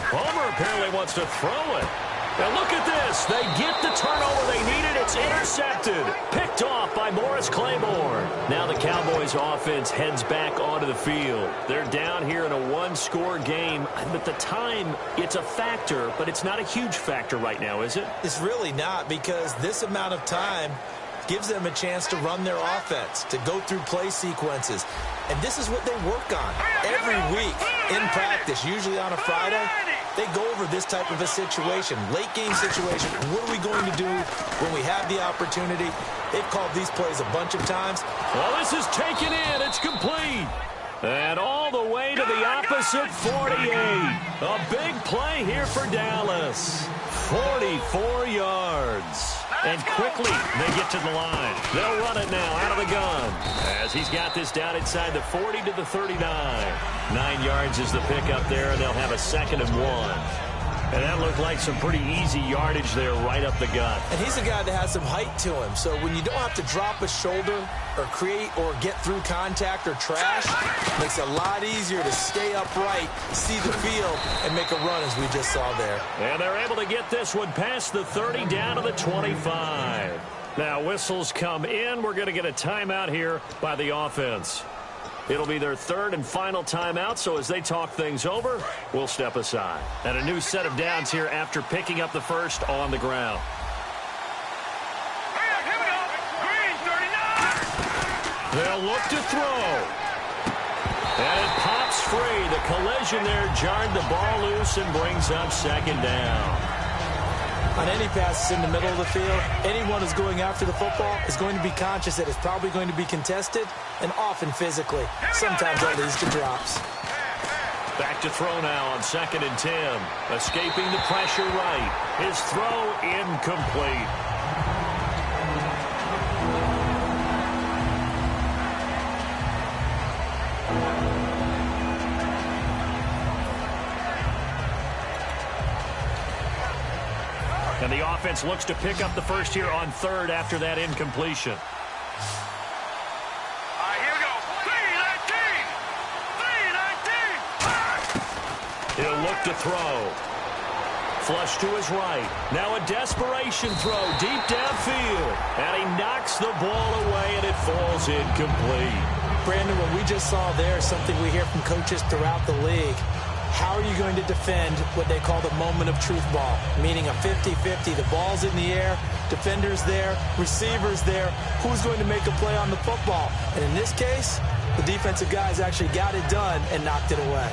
Homer apparently wants to throw it. Now look at this. They get the turnover they needed. It's intercepted. Picked off by Morris Claiborne. Now the Cowboys offense heads back onto the field. They're down here in a one-score game. At the time, it's a factor, but it's not a huge factor right now, is it? It's really not, because this amount of time gives them a chance to run their offense, to go through play sequences. And this is what they work on every week in practice, usually on a Friday. They go over this type of a situation, late game situation. What are we going to do when we have the opportunity? They've called these plays a bunch of times. Well, this is taken in. It's complete. And all the way to the opposite 48. A big play here for Dallas. 44 yards. And quickly, they get to the line. They'll run it now out of the gun as he's got this down inside the 40 to the 39. 9 yards is the pickup there, and they'll have a 2nd and 1. And that looked like some pretty easy yardage there right up the gut. And he's a guy that has some height to him. So when you don't have to drop a shoulder or create or get through contact or trash, it makes it a lot easier to stay upright, see the field, and make a run as we just saw there. And they're able to get this one past the 30 down to the 25. Now whistles come in. We're going to get a timeout here by the offense. It'll be their 3rd and final timeout, so as they talk things over, we'll step aside. And a new set of downs here after picking up the first on the ground. Here we go. Green, 39. They'll look to throw. And it pops free. The collision there jarred the ball loose and brings up 2nd down. On any passes in the middle of the field, anyone who's going after the football is going to be conscious that it's probably going to be contested, and often physically. Sometimes that leads to drops. Back to throw now on 2nd and 10. Escaping the pressure right. His throw incomplete. And the offense looks to pick up the first here on 3rd after that incompletion. All right, here we go. 3-19. 3-19. He'll look to throw. Flush to his right. Now a desperation throw deep downfield. And he knocks the ball away, and it falls incomplete. Brandon, what we just saw there is something we hear from coaches throughout the league. How are you going to defend what they call the moment of truth ball, meaning a 50-50? The ball's in the air, defenders there, receivers there. Who's going to make a play on the football? And in this case, the defensive guys actually got it done and knocked it away.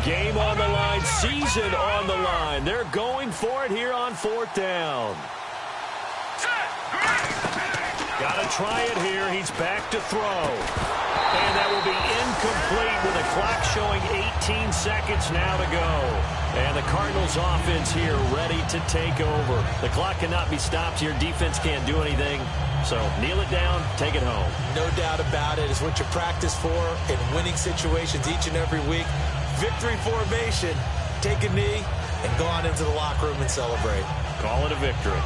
Game on the line, season on the line. They're going for it here on 4th down. Got to try it here. He's back to throw. And that will be incomplete with the clock showing 18 seconds now to go. And the Cardinals offense here ready to take over. The clock cannot be stopped. Your defense can't do anything. So kneel it down, take it home. No doubt about it. It's what you practice for in winning situations each and every week. Victory formation. Take a knee and go on into the locker room and celebrate. Call it a victory.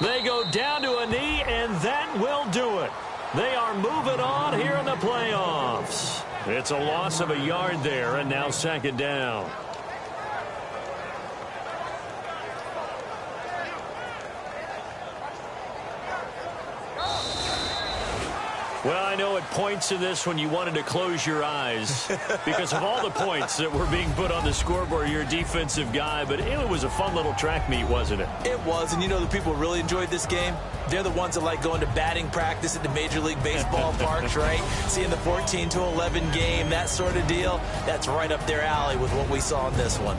They go down to a knee, and that will do it. They are moving on here in the playoffs. It's a loss of a yard there, and now second down. Well, I know at points in this when you wanted to close your eyes because of all the points that were being put on the scoreboard, you're a defensive guy, but it was a fun little track meet, wasn't it? It was, and you know the people really enjoyed this game? They're the ones that like going to batting practice at the Major League Baseball parks, right? Seeing the 14-11 game, that sort of deal, that's right up their alley with what we saw in this one.